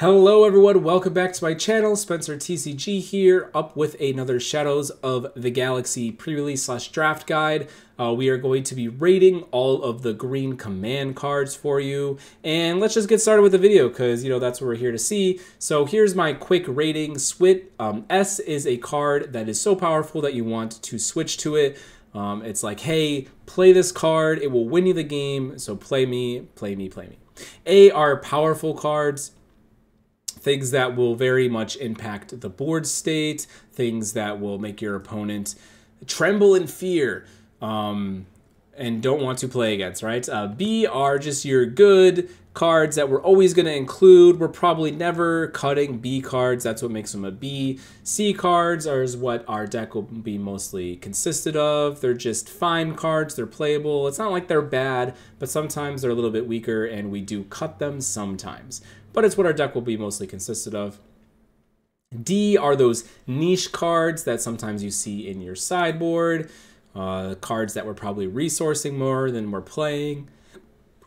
Hello everyone, welcome back to my channel. Spencer TCG here, up with another Shadows of the Galaxy pre-release / draft guide. We are going to be rating all of the green command cards for you. And let's just get started with the video because, that's what we're here to see. So here's my quick rating. Swit S is a card that is so powerful that you want to switch to it. It's like, hey, play this card. It will win you the game. So play me, play me, play me. A are powerful cards. Things that will very much impact the board state, things that will make your opponent tremble in fear and don't want to play against, right? B are just your good cards that we're always going to include. We're probably never cutting B cards. That's what makes them a B. C cards are what our deck will be mostly consisted of. They're just fine cards. They're playable. It's not like they're bad, but sometimes they're a little bit weaker and we do cut them sometimes. But it's what our deck will be mostly consisted of. D are those niche cards that sometimes you see in your sideboard. Cards that we're probably resourcing more than we're playing.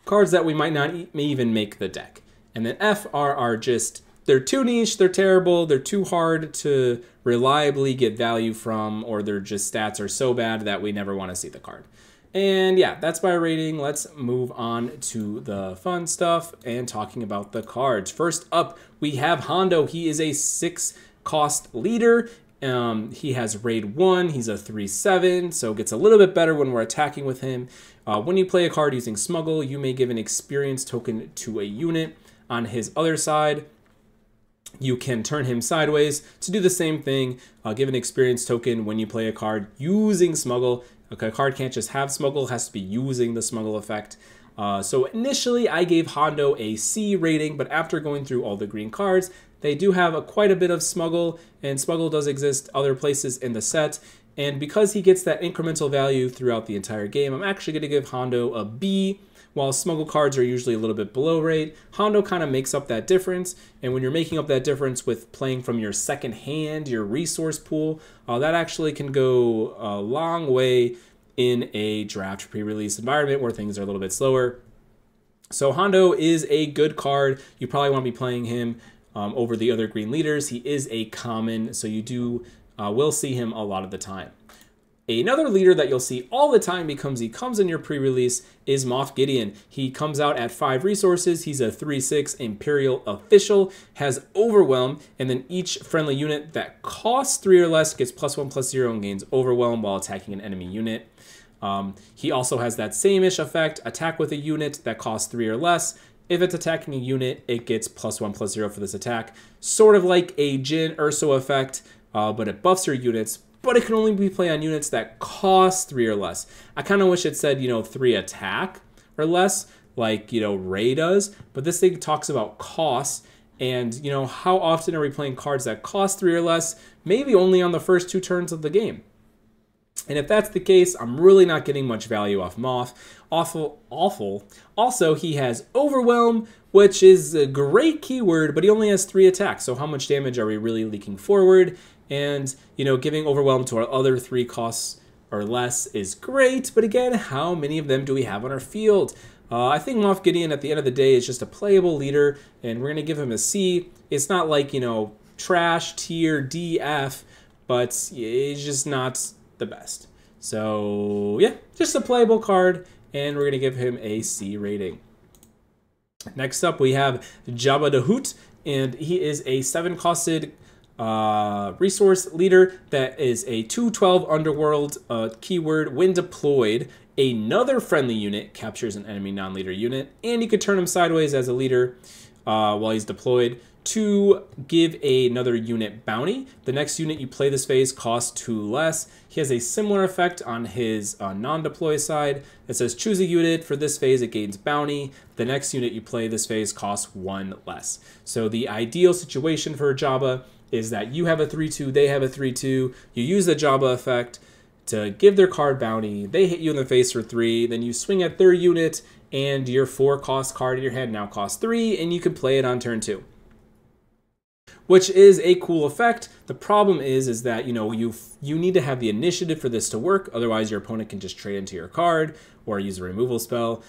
Cards that we might not even make the deck. And then F are just, they're too niche, they're terrible, they're too hard to reliably get value from, or their just stats are so bad that we never want to see the card. And yeah, that's my rating. Let's move on to the fun stuff and talking about the cards. First up, we have Hondo. He is a 6-cost leader. He has raid 1. He's a 3/7, so it gets a little bit better when we're attacking with him. When you play a card using Smuggle, you may give an experience token to a unit. On his other side, you can turn him sideways to do the same thing. Give an experience token when you play a card using Smuggle. Okay, a card can't just have Smuggle, it has to be using the Smuggle effect. So initially I gave Hondo a C rating, but after going through all the green cards, they do have quite a bit of Smuggle, and Smuggle does exist other places in the set. And because he gets that incremental value throughout the entire game, I'm actually going to give Hondo a B. While Smuggle cards are usually a little bit below rate, Hondo kind of makes up that difference. And when you're making up that difference with playing from your second hand, your resource pool, that actually can go a long way in a draft pre-release environment where things are a little bit slower. So Hondo is a good card. You probably want to be playing him over the other green leaders. He is a common, so you will see him a lot of the time. Another leader that you'll see all the time because he comes in your pre-release is Moff Gideon. He comes out at 5 resources. He's a 3/6 Imperial official, has Overwhelm, and then each friendly unit that costs 3 or less gets +1/+0 and gains Overwhelm while attacking an enemy unit. He also has that same-ish effect, attack with a unit that costs 3 or less. If it's attacking a unit, it gets +1/+0 for this attack. Sort of like a Jyn Erso effect, but it buffs your units. But it can only be played on units that cost 3 or less. I kind of wish it said, 3 attack or less, like, Rey does. But this thing talks about costs. And, how often are we playing cards that cost 3 or less? Maybe only on the first 2 turns of the game. And if that's the case, I'm really not getting much value off Moff. Awful. Also, he has Overwhelm, which is a great keyword, but he only has 3 attacks. So how much damage are we really leaking forward? And, giving Overwhelm to our other 3 costs or less is great. But again, how many of them do we have on our field? I think Moff Gideon, at the end of the day, is just a playable leader. And we're going to give him a C. It's not like, trash, tier, D, F. But it's just not the best. So, yeah, just a playable card. And we're going to give him a C rating. Next up, we have Jabba the Hutt. And he is a 7-costed resource leader that is a 2/12 underworld keyword. When deployed, another friendly unit captures an enemy non-leader unit, and you could turn him sideways as a leader while he's deployed to give another unit bounty. The next unit you play this phase costs 2 less. He has a similar effect on his non-deploy side. It says choose a unit. For this phase, it gains bounty. The next unit you play this phase costs 1 less. So the ideal situation for Jabba is that you have a 3/2, they have a 3/2. You use the Jabba effect to give their card bounty. They hit you in the face for 3. Then you swing at their unit, and your 4-cost card in your hand now costs 3, and you can play it on turn 2. Which is a cool effect. The problem is that you need to have the initiative for this to work. Otherwise, your opponent can just trade into your card or use a removal spell.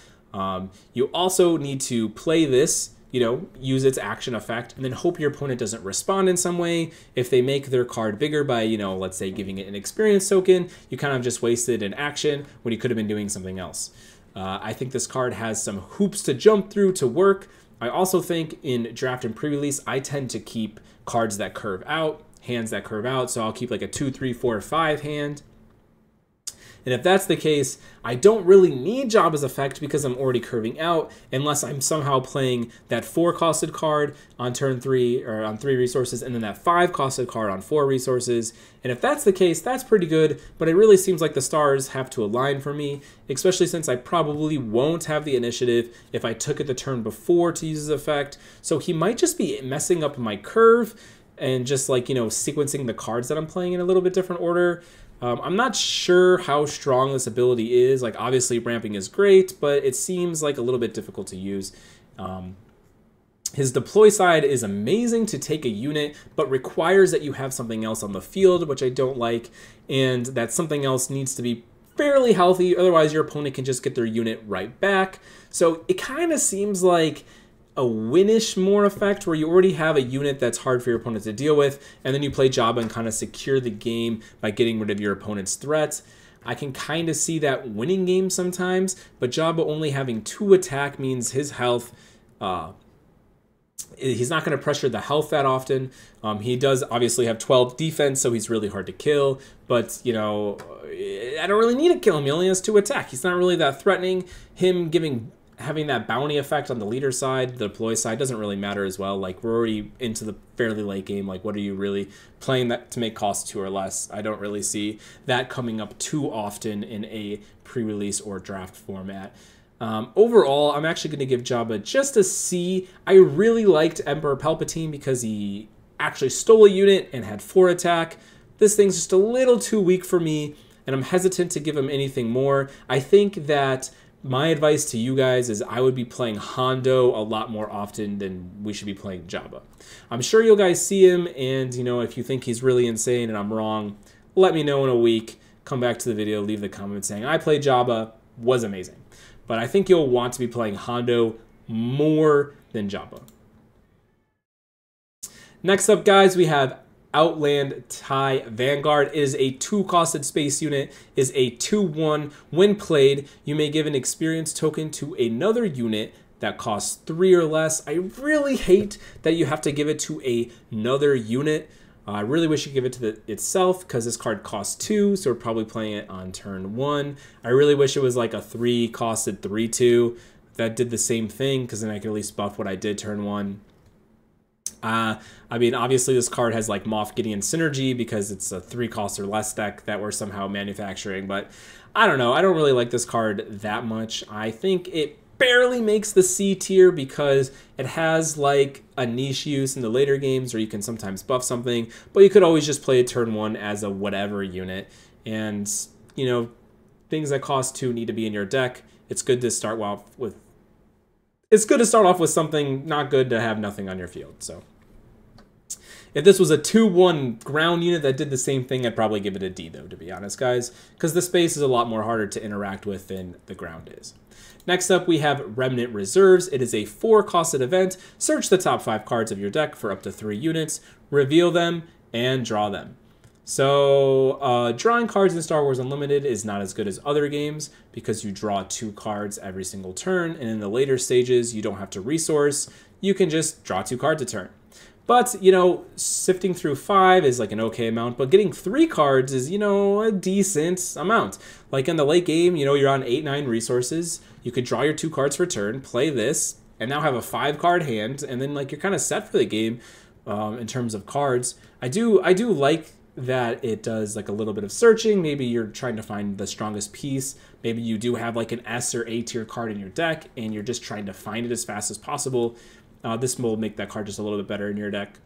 You also need to play this you know, use its action effect and then hope your opponent doesn't respond in some way. If they make their card bigger by, you know, let's say giving it an experience token, you kind of just wasted an action when you could have been doing something else. I think this card has some hoops to jump through to work. I also think in draft and pre-release, I tend to keep cards that curve out, hands that curve out. So I'll keep like a 2, 3, 4, 5 hand. And if that's the case, I don't really need Jabba's effect because I'm already curving out, unless I'm somehow playing that 4-costed card on turn 3 or on 3 resources, and then that 5-costed card on 4 resources. And if that's the case, that's pretty good, but it really seems like the stars have to align for me, especially since I probably won't have the initiative if I took it the turn before to use his effect. So he might just be messing up my curve and just like, you know, sequencing the cards that I'm playing in a little bit different order. I'm not sure how strong this ability is. Like, obviously ramping is great, but it seems like a little bit difficult to use. His deploy side is amazing to take a unit, but requires that you have something else on the field, which I don't like, and that something else needs to be fairly healthy, otherwise your opponent can just get their unit right back. So it kind of seems like a winish more effect where you already have a unit that's hard for your opponent to deal with, and then you play Jabba and kind of secure the game by getting rid of your opponent's threats. I can kind of see that winning games sometimes, but Jabba only having 2 attack means his health, he's not going to pressure the health that often. He does obviously have 12 defense, so he's really hard to kill, but, you know, I don't really need to kill him. He only has 2 attack. He's not really that threatening. Him having that bounty effect on the leader side, the deploy side, doesn't really matter as well. Like, we're already into the fairly late game. Like, what are you really playing that to make cost 2 or less? I don't really see that coming up too often in a pre-release or draft format. Overall, I'm actually going to give Jabba just a C. I really liked Emperor Palpatine because he actually stole a unit and had 4 attack. This thing's just a little too weak for me, and I'm hesitant to give him anything more. I think that my advice to you guys is I would be playing Hondo a lot more often than we should be playing Jabba. I'm sure you guys see him, and, you know, if you think he's really insane and I'm wrong, let me know in a week. Come back to the video, leave the comment saying, I played Jabba, was amazing. But I think you'll want to be playing Hondo more than Jabba. Next up, guys, we have Outland TIE Vanguard. It is a 2-costed space unit, is a 2/1. When played, you may give an experience token to another unit that costs 3 or less. I really hate that you have to give it to another unit. I really wish you could give it to itself because this card costs 2, so we're probably playing it on turn 1. I really wish it was like a 3-costed 3/2 that did the same thing, because then I could at least buff what I did turn 1. I mean, obviously this card has like Moff Gideon synergy because it's a 3-cost or less deck that we're somehow manufacturing, but I don't know. I don't really like this card that much. I think it barely makes the C tier because it has like a niche use in the later games where you can sometimes buff something, but you could always just play it turn 1 as a whatever unit. And, you know, things that cost 2 need to be in your deck. It's good to start off with something not good to have nothing on your field. So if this was a 2/1 ground unit that did the same thing, I'd probably give it a D, though, to be honest, guys, because the space is a lot more harder to interact with than the ground is. Next up, we have Remnant Reserves. It is a 4-costed event. Search the top 5 cards of your deck for up to 3 units, reveal them, and draw them. So drawing cards in Star Wars Unlimited is not as good as other games because you draw 2 cards every single turn, and in the later stages, you don't have to resource. You can just draw 2 cards a turn. But, you know, sifting through 5 is like an okay amount, but getting 3 cards is, you know, a decent amount. Like in the late game, you know, you're on 8-9 resources. You could draw your 2 cards per turn, play this, and now have a 5-card hand, and then like you're kind of set for the game in terms of cards. I do like that it does like a little bit of searching. Maybe you're trying to find the strongest piece. Maybe you do have like an S or A tier card in your deck, and you're just trying to find it as fast as possible. This will make that card just a little bit better in your deck.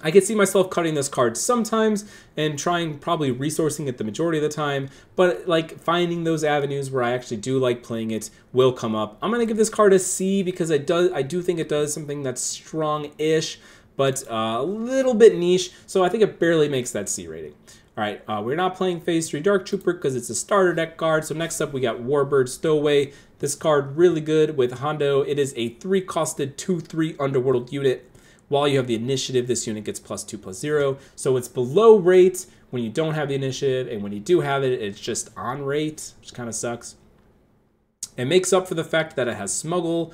I could see myself cutting this card sometimes and trying probably resourcing it the majority of the time, but like finding those avenues where I actually do like playing it will come up. I'm going to give this card a C because I do think it does something that's strong-ish, but a little bit niche, so I think it barely makes that C rating. All right, we're not playing Phase 3 Dark Trooper because it's a starter deck card. So next up, we got Warbird Stowaway. This card really good with Hondo. It is a 3-costed 2/3 Underworld unit. While you have the initiative, this unit gets +2/+0. So it's below rate when you don't have the initiative, and when you do have it, it's just on rate, which kind of sucks. It makes up for the fact that it has Smuggle.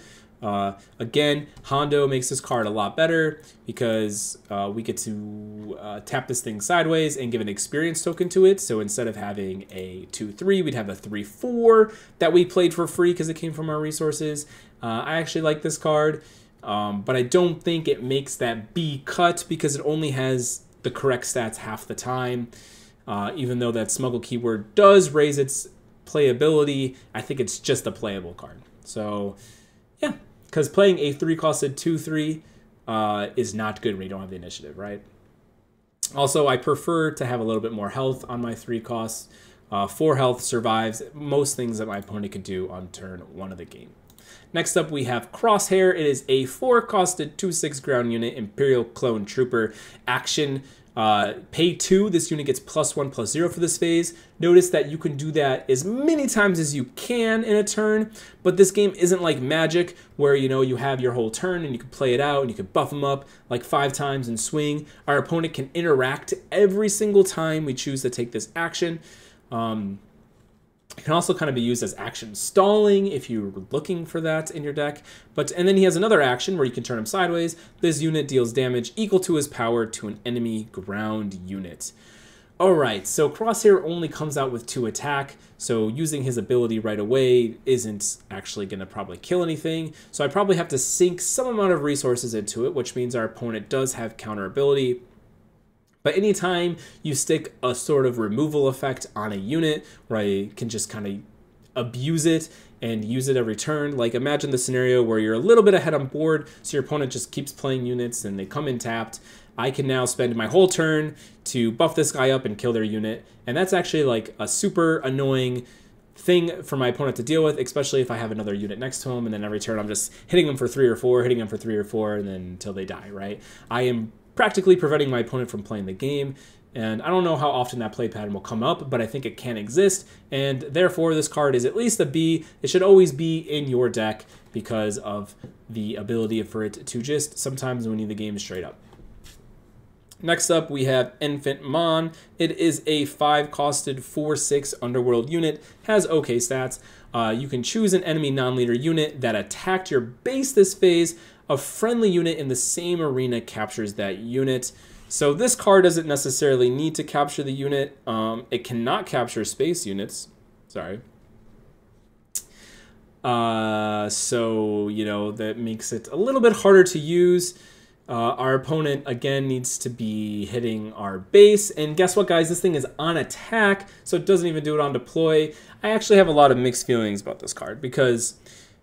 Again, Hondo makes this card a lot better because we get to tap this thing sideways and give an experience token to it. So instead of having a 2/3, we'd have a 3/4 that we played for free because it came from our resources. I actually like this card, but I don't think it makes that B cut because it only has the correct stats half the time. Even though that Smuggle keyword does raise its playability, I think it's just a playable card. So yeah, because playing a 3-costed 2/3 is not good when you don't have the initiative, right? Also, I prefer to have a little bit more health on my 3 costs. 4 health survives most things that my opponent could do on turn 1 of the game. Next up, we have Crosshair. It is a 4-costed 2/6 ground unit, Imperial Clone Trooper action. Pay 2, this unit gets +1/+0 for this phase. Notice that you can do that as many times as you can in a turn, but this game isn't like Magic where, you know, you have your whole turn and you can play it out and you can buff them up like 5 times and swing. Our opponent can interact every single time we choose to take this action. It can also kind of be used as action stalling if you're looking for that in your deck. And then he has another action where you can turn him sideways. This unit deals damage equal to his power to an enemy ground unit. Alright, so Crosshair only comes out with 2 attack, so using his ability right away isn't actually going to probably kill anything. So I probably have to sink some amount of resources into it, which means our opponent does have counter ability. But anytime you stick a sort of removal effect on a unit where I can just kind of abuse it and use it every turn, like imagine the scenario where you're a little bit ahead on board, so your opponent just keeps playing units and they come in tapped. I can now spend my whole turn to buff this guy up and kill their unit. And that's actually like a super annoying thing for my opponent to deal with, especially if I have another unit next to him, and then every turn I'm just hitting them for 3 or 4, hitting them for 3 or 4, and then until they die, right? I am practically preventing my opponent from playing the game, and I don't know how often that play pattern will come up, but I think it can exist, and therefore this card is at least a B. It should always be in your deck because of the ability for it to just sometimes win you the game straight up. Next up, we have Infant Mon. It is a 5-costed 4/6 Underworld unit, has okay stats. You can choose an enemy non-leader unit that attacked your base this phase. A friendly unit in the same arena captures that unit. So this card doesn't necessarily need to capture the unit. It cannot capture space units. Sorry. So, you know, that makes it a little bit harder to use. Our opponent, again, needs to be hitting our base. And guess what, guys? This thing is on attack, so it doesn't even do it on deploy. I actually have a lot of mixed feelings about this card because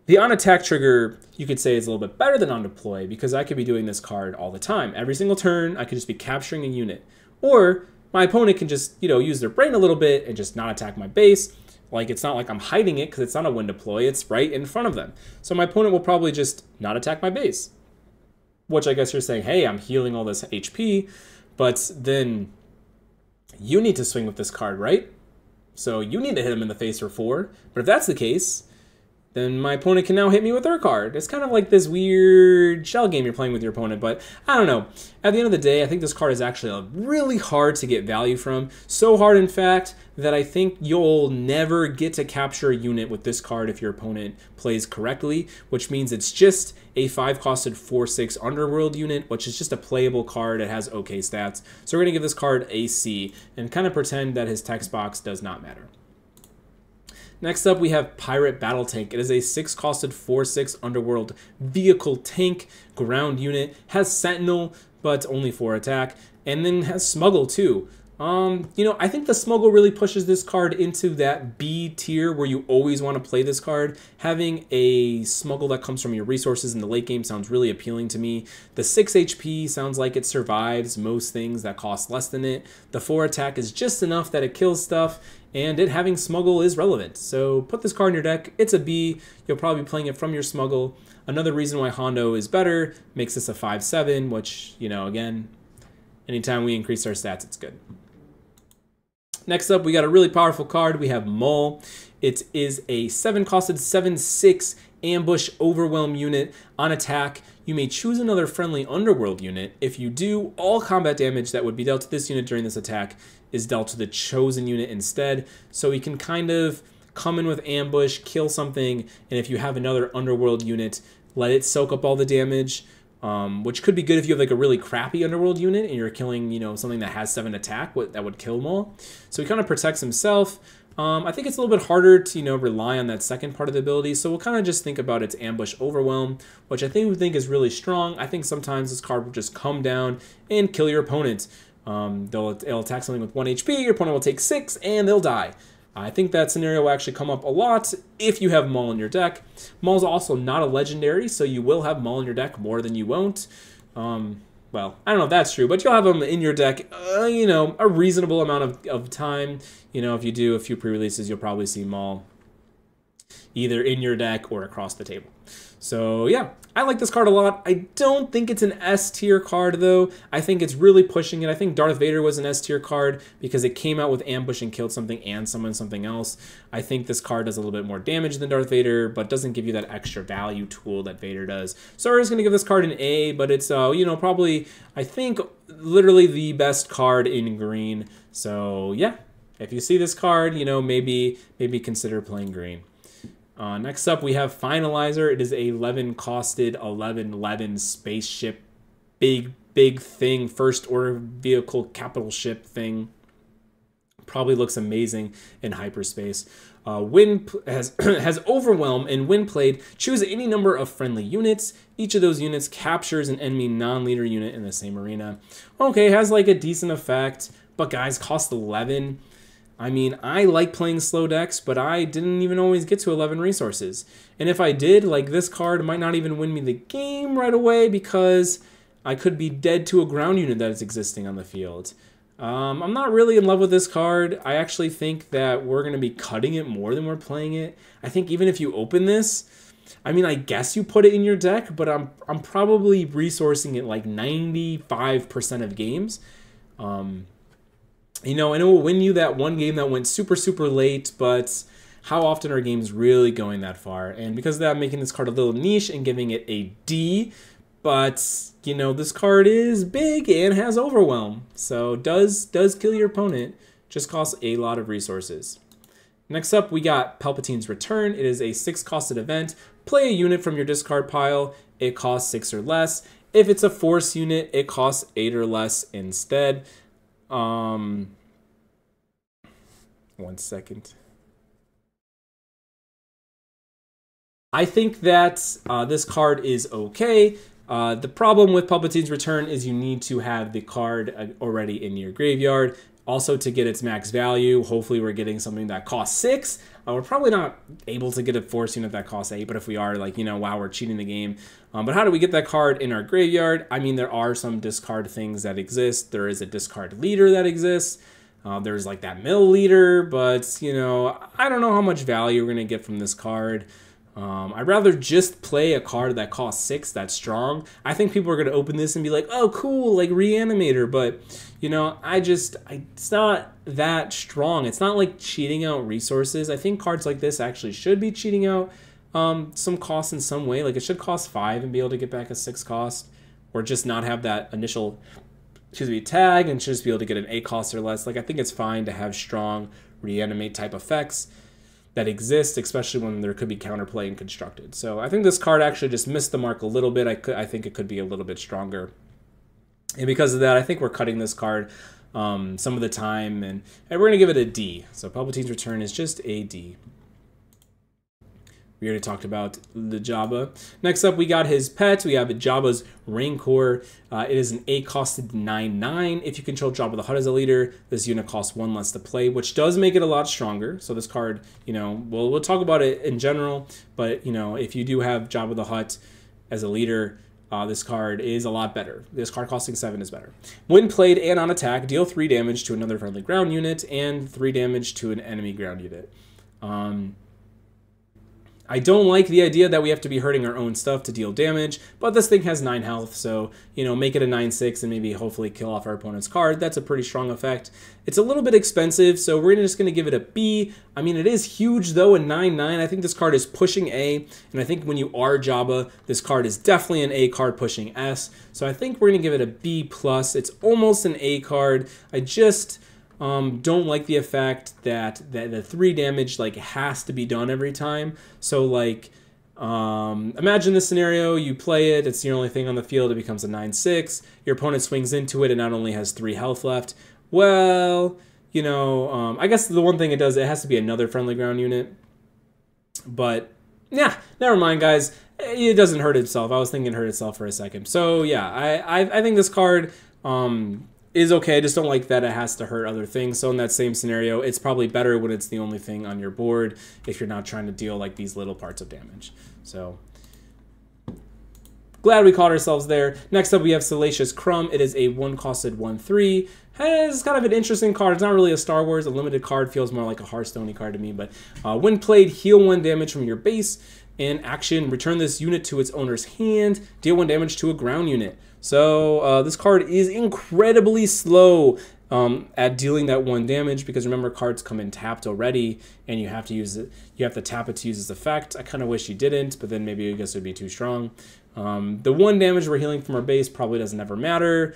the on attack trigger, you could say, is a little bit better than on deploy because I could be doing this card all the time. Every single turn, I could just be capturing a unit. Or my opponent can just, you know, use their brain a little bit and just not attack my base. Like, it's not like I'm hiding it because it's not a wind deploy. It's right in front of them. So my opponent will probably just not attack my base. Which I guess you're saying, hey, I'm healing all this HP, but then you need to swing with this card, right? So you need to hit him in the face for 4. But if that's the case, then my opponent can now hit me with their card. It's kind of like this weird shell game you're playing with your opponent, but I don't know. At the end of the day, I think this card is actually really hard to get value from. So hard, in fact, that I think you'll never get to capture a unit with this card if your opponent plays correctly, which means it's just a 5-costed 4/6 Underworld unit, which is just a playable card. It has okay stats. So we're going to give this card a C and kind of pretend that his text box does not matter. Next up, we have Pirate Battle Tank. It is a 6-costed 4/6 Underworld vehicle tank ground unit. Has Sentinel, but only 4 attack, and then has Smuggle too. You know, I think the Smuggle really pushes this card into that B tier where you always want to play this card. Having a Smuggle that comes from your resources in the late game sounds really appealing to me. The 6 HP sounds like it survives most things that cost less than it. The 4 attack is just enough that it kills stuff, and it having Smuggle is relevant. So put this card in your deck. It's a B. You'll probably be playing it from your Smuggle. Another reason why Hondo is better makes this a 5/7, which, you know, again, anytime we increase our stats, it's good. Next up, we got a really powerful card. We have Maul. It is a 7-costed 7/6 ambush overwhelm unit. On attack, you may choose another friendly underworld unit. If you do, all combat damage that would be dealt to this unit during this attack is dealt to the chosen unit instead. So you can kind of come in with ambush, kill something, and if you have another underworld unit, let it soak up all the damage. Which could be good if you have like a really crappy underworld unit and you're killing, something that has 7 attack that would kill Maul. So he kind of protects himself. I think it's a little bit harder to, rely on that second part of the ability. So we'll kind of just think about its ambush overwhelm, which I think is really strong. I think sometimes this card will just come down and kill your opponent. It'll attack something with 1 HP, your opponent will take 6, and they'll die. I think that scenario will actually come up a lot if you have Maul in your deck. Maul's also not a legendary, so you will have Maul in your deck more than you won't. Well, I don't know if that's true, but you'll have him in your deck, a reasonable amount of time. If you do a few pre-releases, you'll probably see Maul either in your deck or across the table. So yeah, I like this card a lot. I don't think it's an S tier card though. I think it's really pushing it. I think Darth Vader was an S tier card because it came out with ambush and killed something and summoned something else. I think this card does a little bit more damage than Darth Vader, but doesn't give you that extra value tool that Vader does. So we're just gonna give this card an A, but it's probably, I think, literally the best card in green. So yeah, if you see this card, maybe consider playing green. Next up, we have Finalizer. It is a 11-costed 11/11 spaceship, big thing, first order vehicle, capital ship thing. Probably looks amazing in hyperspace. Has Overwhelm, and when played, choose any number of friendly units. Each of those units captures an enemy non-leader unit in the same arena. Okay, has like a decent effect, but guys, cost 11. I mean, I like playing slow decks, but I didn't even always get to 11 resources. And if I did, like, this card might not even win me the game right away because I could be dead to a ground unit that is existing on the field. I'm not really in love with this card. I actually think that we're going to be cutting it more than we're playing it. I think even if you open this, I mean, I guess you put it in your deck, but I'm probably resourcing it like 95% of games. And it will win you that one game that went super late, but how often are games really going that far? And because of that, I'm making this card a little niche and giving it a D. But, this card is big and has Overwhelm. So does kill your opponent, just costs a lot of resources. Next up, we got Palpatine's Return. It is a 6-costed event. Play a unit from your discard pile. It costs 6 or less. If it's a Force unit, it costs 8 or less instead. 1 second. I think that this card is okay. The problem with Palpatine's Return is you need to have the card already in your graveyard. Also, to get its max value, hopefully we're getting something that costs 6. We're probably not able to get a Force unit that costs 8, but if we are, wow, we're cheating the game. But how do we get that card in our graveyard? I mean, there are some discard things that exist. There is a discard leader that exists. There's like that mill leader, but, I don't know how much value we're going to get from this card. I'd rather just play a card that costs 6 that's strong. I think people are going to open this and be like, oh, cool, like Reanimator, but, it's not that strong. It's not like cheating out resources. I think cards like this actually should be cheating out some cost in some way. Like, it should cost 5 and be able to get back a 6 cost, or just not have that initial, tag and just be able to get an 8 cost or less. Like, I think it's fine to have strong Reanimate type effects that exist, especially when there could be counterplay and constructed. So I think this card actually just missed the mark a little bit. I think it could be a little bit stronger. And because of that, I think we're cutting this card some of the time, and we're going to give it a D. So Palpatine's Return is just a D. We already talked about the Jabba. Next up, we got his pet. We have Jabba's Rancor. It is an 8-costed 9/9. If you control Jabba the Hutt as a leader, this unit costs 1 less to play, which does make it a lot stronger. So this card, we'll talk about it in general, but, if you do have Jabba the Hutt as a leader, this card is a lot better. This card costing 7 is better. When played and on attack, deal 3 damage to another friendly ground unit and 3 damage to an enemy ground unit. I don't like the idea that we have to be hurting our own stuff to deal damage, but this thing has 9 health, so, you know, make it a 9/6 and maybe hopefully kill off our opponent's card. That's a pretty strong effect. It's a little bit expensive, so we're just going to give it a B. I mean, it is huge, though, a 9/9. I think this card is pushing A, and I think when you are Jabba, this card is definitely an A card pushing S, so I think we're going to give it a B+. It's almost an A card. I just... don't like the effect that the 3 damage like has to be done every time. So like, imagine this scenario, you play it, it's the only thing on the field, it becomes a 9/6, your opponent swings into it and not only has 3 health left. Well, you know, I guess the one thing it does, it has to be another friendly ground unit. But yeah, never mind guys, it doesn't hurt itself. I was thinking it hurt itself for a second. So yeah, I think this card, is okay. I just don't like that it has to hurt other things. So in that same scenario, it's probably better when it's the only thing on your board if you're not trying to deal like these little parts of damage. So glad we caught ourselves there. Next up, we have Salacious Crumb. It is a 1-costed 1/3. Has kind of an interesting card. It's not really a Star Wars. A limited card feels more like a Hearthstone-y card to me. But when played, heal 1 damage from your base. In action, return this unit to its owner's hand. Deal 1 damage to a ground unit. So this card is incredibly slow at dealing that 1 damage because remember cards come in tapped already and you have to use it. You have to tap it to use its effect. I kind of wish you didn't, but then maybe I guess it would be too strong. The 1 damage we're healing from our base probably doesn't ever matter.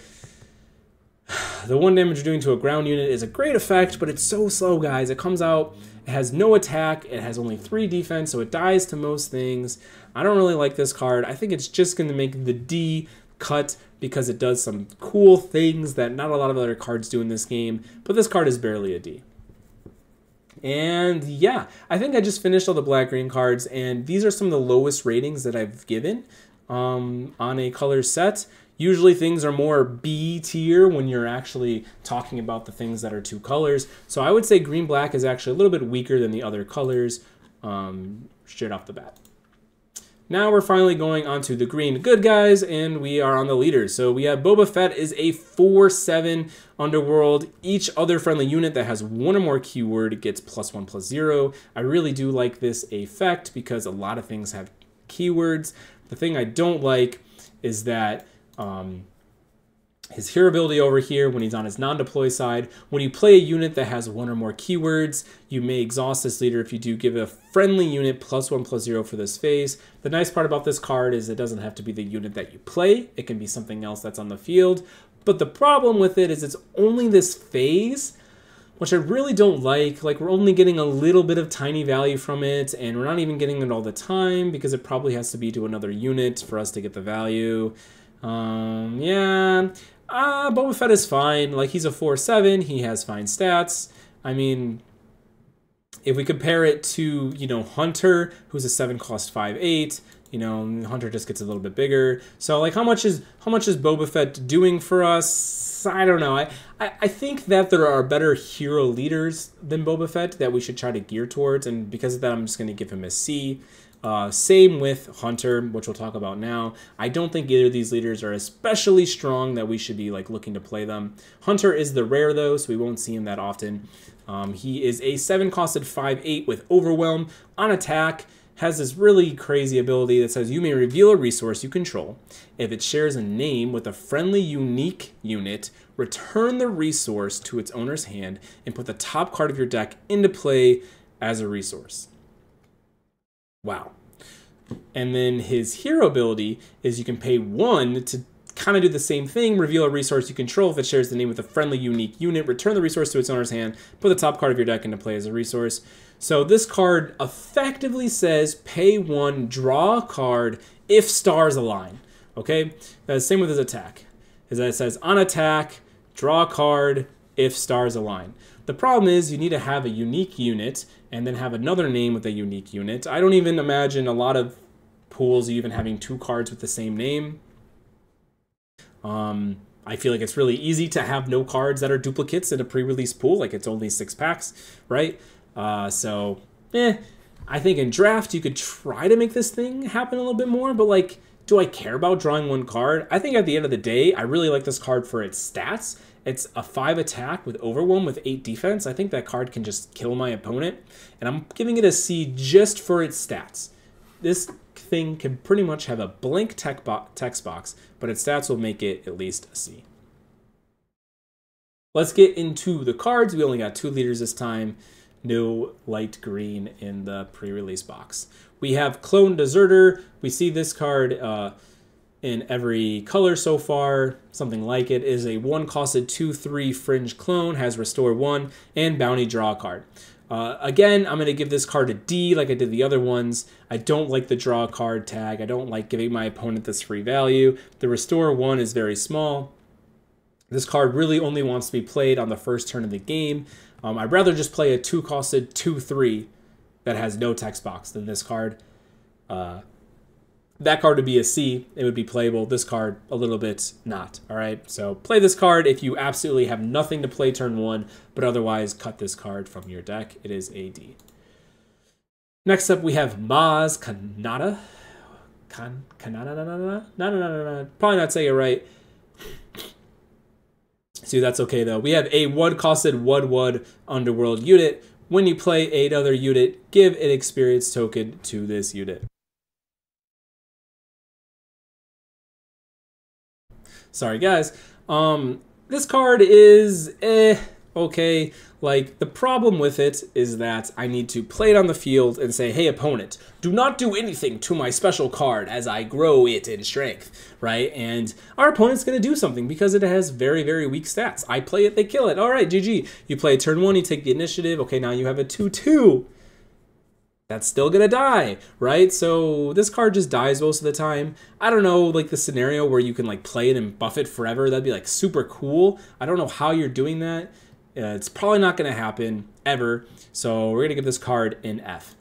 The 1 damage you're doing to a ground unit is a great effect, but it's so slow, guys. It comes out, it has no attack, it has only 3 defense, so it dies to most things. I don't really like this card. I think it's just going to make the D cut because it does some cool things that not a lot of other cards do in this game, but this card is barely a D. And yeah, I think I just finished all the black-green cards, and these are some of the lowest ratings that I've given on a color set. Usually things are more B tier when you're actually talking about the things that are 2 colors. So I would say green-black is actually a little bit weaker than the other colors straight off the bat. Now we're finally going on to the green good guys, and we are on the leaders. So we have Boba Fett is a 4/7 Underworld. Each other friendly unit that has 1 or more keyword gets +1/+0. I really do like this effect because a lot of things have keywords. The thing I don't like is that his hero ability over here when he's on his non-deploy side, when you play a unit that has 1 or more keywords, you may exhaust this leader if you do give a friendly unit +1/+0 for this phase. The nice part about this card is it doesn't have to be the unit that you play. It can be something else that's on the field. But the problem with it is it's only this phase, which I really don't like. Like, we're only getting a little bit of tiny value from it, and we're not even getting it all the time because it probably has to be to another unit for us to get the value. Yeah, Boba Fett is fine. Like, he's a 4/7. He has fine stats. I mean, if we compare it to, you know, Hunter, who's a 7-cost 5/8, you know, Hunter just gets a little bit bigger. So, like, how much is Boba Fett doing for us? I don't know. I think that there are better hero leaders than Boba Fett that we should try to gear towards, and because of that, I'm just going to give him a C. Same with Hunter, which we'll talk about now. I don't think either of these leaders are especially strong that we should be like looking to play them. Hunter is the rare though, so we won't see him that often. He is a 7-costed 5/8 with Overwhelm. On attack, has this really crazy ability that says you may reveal a resource you control. If it shares a name with a friendly unique unit, return the resource to its owner's hand and put the top card of your deck into play as a resource. Wow. And then his hero ability is you can pay 1 to kind of do the same thing, reveal a resource you control. If it shares the name with a friendly unique unit, return the resource to its owner's hand, put the top card of your deck into play as a resource. So this card effectively says pay 1, draw a card if stars align. Okay? Same with his attack. It says on attack, draw a card if stars align. The problem is you need to have a unique unit and then have another name with a unique unit. I don't even imagine a lot of pools even having 2 cards with the same name. I feel like it's really easy to have no cards that are duplicates in a pre-release pool, like it's only 6 packs, right? I think in draft you could try to make this thing happen a little bit more, but like, do I care about drawing 1 card? I think at the end of the day, I really like this card for its stats. It's a 5 attack with Overwhelm with 8 defense. I think that card can just kill my opponent, and I'm giving it a C just for its stats. this thing can pretty much have a blank text box, but its stats will make it at least a C. Let's get into the cards. We only got 2 leaders this time. No light green in the pre-release box. We have Clone Deserter. We see this card in every color so far. Something like it is a 1-costed 2/3 Fringe Clone, has Restore 1, and Bounty Draw card. Again, I'm going to give this card a D like I did the other ones. I don't like the draw card tag. I don't like giving my opponent this free value. The Restore 1 is very small. This card really only wants to be played on the first turn of the game. I'd rather just play a 2-costed 2/3 that has no text box than this card. That card would be a C. It would be playable. This card, a little bit not. All right, so play this card if you absolutely have nothing to play turn 1, but otherwise cut this card from your deck. It is a D. Next up, we have Maz Kanata. Kanata? Probably not saying it right. See, that's okay though. We have a 1-costed 1/1 Underworld unit. When you play another unit, give an experience token to this unit. Sorry guys. This card is okay. Like, the problem with it is that I need to play it on the field and say, hey opponent, do not do anything to my special card as I grow it in strength, right? And our opponent's going to do something because it has very, very weak stats. I play it, they kill it. All right, GG. You play turn 1, you take the initiative. Okay, now you have a 2/2. That's still gonna die, right? So this card just dies most of the time. I don't know, like the scenario where you can like play it and buff it forever. That'd be like super cool. I don't know how you're doing that. It's probably not gonna happen ever. So we're gonna give this card an F.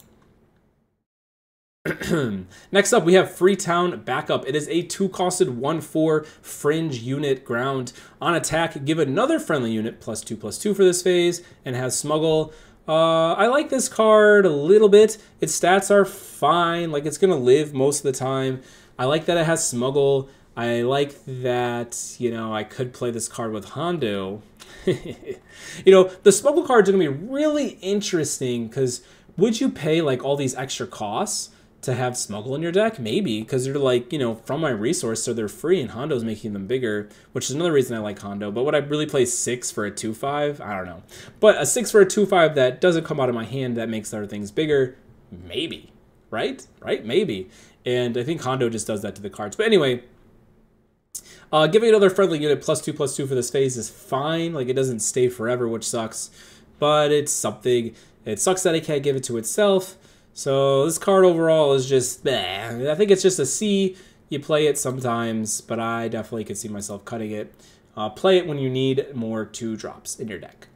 Next up, we have Freetown Backup. It is a 2-costed 1/4 Fringe unit ground. On attack, give another friendly unit +2/+2 for this phase, and has Smuggle. I like this card a little bit. Its stats are fine. Like, it's gonna live most of the time. I like that it has Smuggle. I like that, you know, I could play this card with Hondo. You know, the Smuggle cards are gonna be really interesting because would you pay like all these extra costs to have Smuggle in your deck? Maybe, because they're like, you know, from my resource, so they're free, and Hondo's making them bigger, which is another reason I like Hondo. But would I really play 6 for a 2/5? I don't know. But a 6 for a 2/5 that doesn't come out of my hand that makes other things bigger? Maybe. Right? Right? Maybe. And I think Hondo just does that to the cards. But anyway, giving another friendly unit +2/+2 for this phase is fine. Like, it doesn't stay forever, which sucks. But it's something. It sucks that I can't give it to itself. So this card overall is just, bleh. I think it's just a C. You play it sometimes, but I definitely could see myself cutting it. Play it when you need more 2-drops in your deck.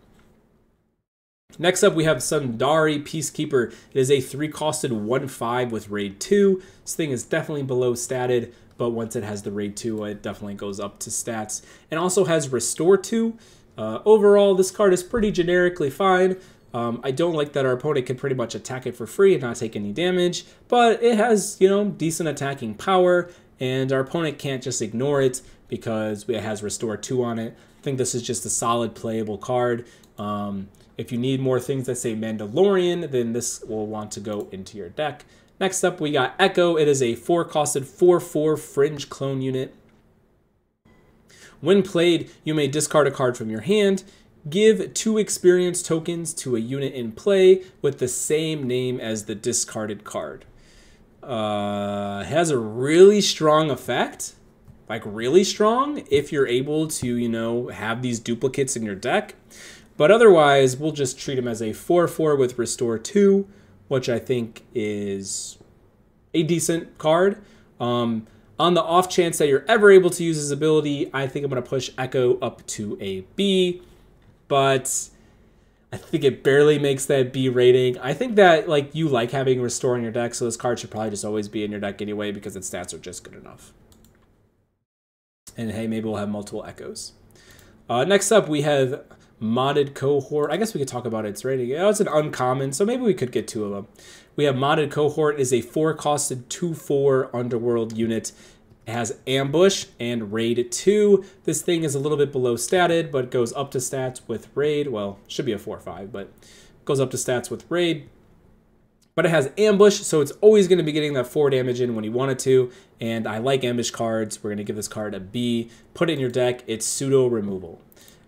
Next up, we have Sundari Peacekeeper. It is a 3-costed 1/5 with Raid 2. This thing is definitely below statted, but once it has the Raid 2, it definitely goes up to stats. And also has Restore 2. Overall, this card is pretty generically fine. I don't like that our opponent can pretty much attack it for free and not take any damage, but it has, you know, decent attacking power, and our opponent can't just ignore it because it has Restore 2 on it. I think this is just a solid playable card. If you need more things that say Mandalorian, then this will want to go into your deck. Next up, we got Echo. It is a 4-costed 4/4 Fringe clone unit. When played, you may discard a card from your hand. Give 2 experience tokens to a unit in play with the same name as the discarded card. Has a really strong effect, like really strong, if you're able to, you know, have these duplicates in your deck. But otherwise, we'll just treat him as a 4/4 with Restore 2, which I think is a decent card. On the off chance that you're ever able to use his ability, I think I'm going to push Echo up to a B. But I think it barely makes that B rating. I think that, like, you like having Restore in your deck, so this card should probably just always be in your deck anyway because its stats are just good enough. And hey, maybe we'll have multiple Echoes. Next up, we have Modded Cohort. I guess we could talk about its rating. Oh, it's an uncommon, so maybe we could get 2 of them. We have Modded Cohort. It is a 4-costed 2/4 Underworld unit. It has Ambush and Raid 2. This thing is a little bit below statted, but goes up to stats with Raid. Well, should be a 4/5, but goes up to stats with Raid. But it has ambush, so it's always going to be getting that 4 damage in when you want it to. And I like ambush cards. We're going to give this card a B. Put it in your deck. It's pseudo removal.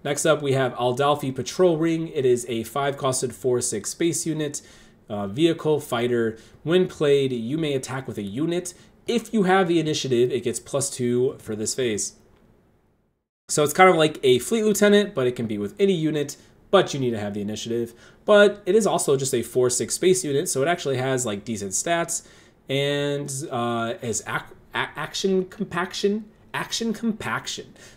Next up, we have Aldalfi Patrol Ring. It is a 5-costed 4/6 space unit. Vehicle, fighter. When played, you may attack with a unit. If you have the initiative, it gets +2 for this phase. So it's kind of like a Fleet Lieutenant, but it can be with any unit, but you need to have the initiative. But it is also just a 4/6 space unit, so it actually has like decent stats and has action compaction.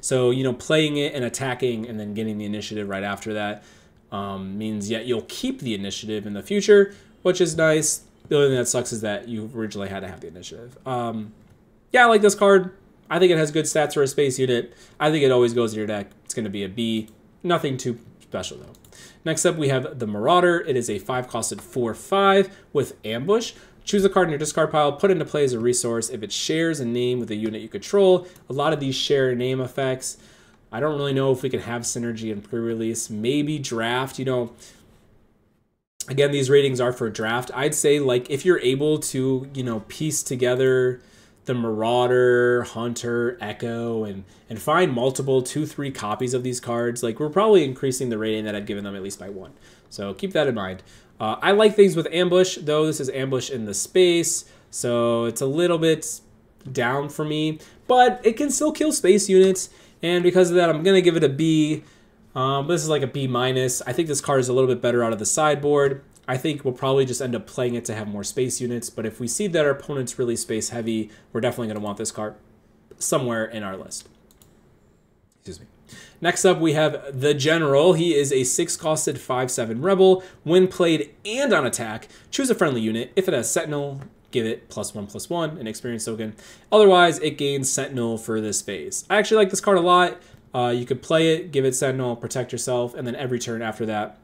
So, you know, playing it and attacking and then getting the initiative right after that means yet you'll keep the initiative in the future, which is nice. The only thing that sucks is that you originally had to have the initiative. Yeah, I like this card. I think it has good stats for a space unit. I think it always goes in your deck. It's going to be a B. Nothing too special, though. Next up, we have the Marauder. It is a 5-costed 4/5 with ambush. Choose a card in your discard pile, put it into play as a resource. If it shares a name with a unit you control, a lot of these share name effects. I don't really know if we can have synergy in pre-release. Maybe draft, you know. Again, these ratings are for draft. I'd say, like, if you're able to, you know, piece together the Marauder, Hunter, Echo, and find multiple 2-3 copies of these cards, like, we're probably increasing the rating that I've given them at least by 1. So keep that in mind. I like things with ambush, though. This is ambush in the space, so it's a little bit down for me, but it can still kill space units, and because of that, I'm going to give it a B. This is like a B-. I think this card is a little bit better out of the sideboard. I think we'll probably just end up playing it to have more space units, but if we see that our opponent's really space heavy, we're definitely going to want this card somewhere in our list. Excuse me. Next up, we have the General. He is a 6-costed 5/7 rebel. When played and on attack, choose a friendly unit. If it has Sentinel, give it +1/+1, an experience token. Otherwise, it gains Sentinel for this phase. I actually like this card a lot. You could play it, give it Sentinel, protect yourself, and then every turn after that,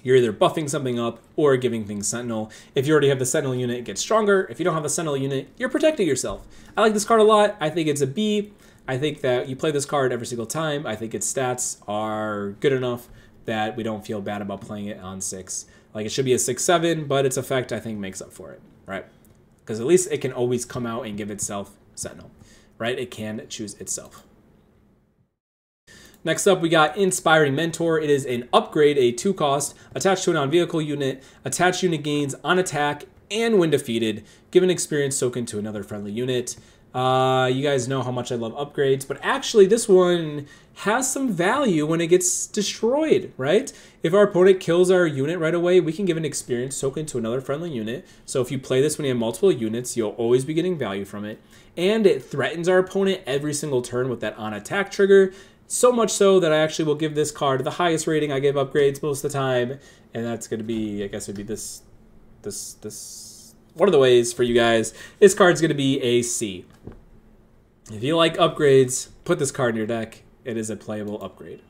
you're either buffing something up or giving things Sentinel. If you already have the Sentinel unit, it gets stronger. If you don't have the Sentinel unit, you're protecting yourself. I like this card a lot. I think it's a B. I think that you play this card every single time. I think its stats are good enough that we don't feel bad about playing it on 6. Like, it should be a 6/7, but its effect, I think, makes up for it, right? Because at least it can always come out and give itself Sentinel, right? It can choose itself. Next up, we got Inspiring Mentor. It is an upgrade, a 2-cost, attached to a non-vehicle unit. Attached unit gains on attack and when defeated. Give an experience token to another friendly unit. You guys know how much I love upgrades, but actually this one has some value when it gets destroyed, right? If our opponent kills our unit right away, we can give an experience token to another friendly unit. So if you play this when you have multiple units, you'll always be getting value from it. And it threatens our opponent every single turn with that on attack trigger. So much so that I actually will give this card the highest rating. I give upgrades most of the time, and that's going to be, I guess it'd be this one of the ways for you guys. This card's going to be a C. If you like upgrades, put this card in your deck. It is a playable upgrade.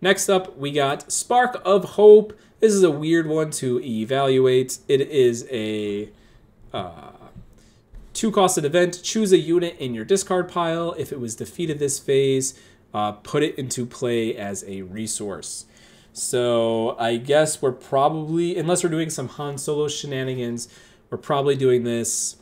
Next up, we got Spark of Hope. This is a weird one to evaluate. It is a 2-costed event. Choose a unit in your discard pile. If it was defeated this phase, put it into play as a resource. So I guess we're probably, unless we're doing some Han Solo shenanigans, we're probably doing this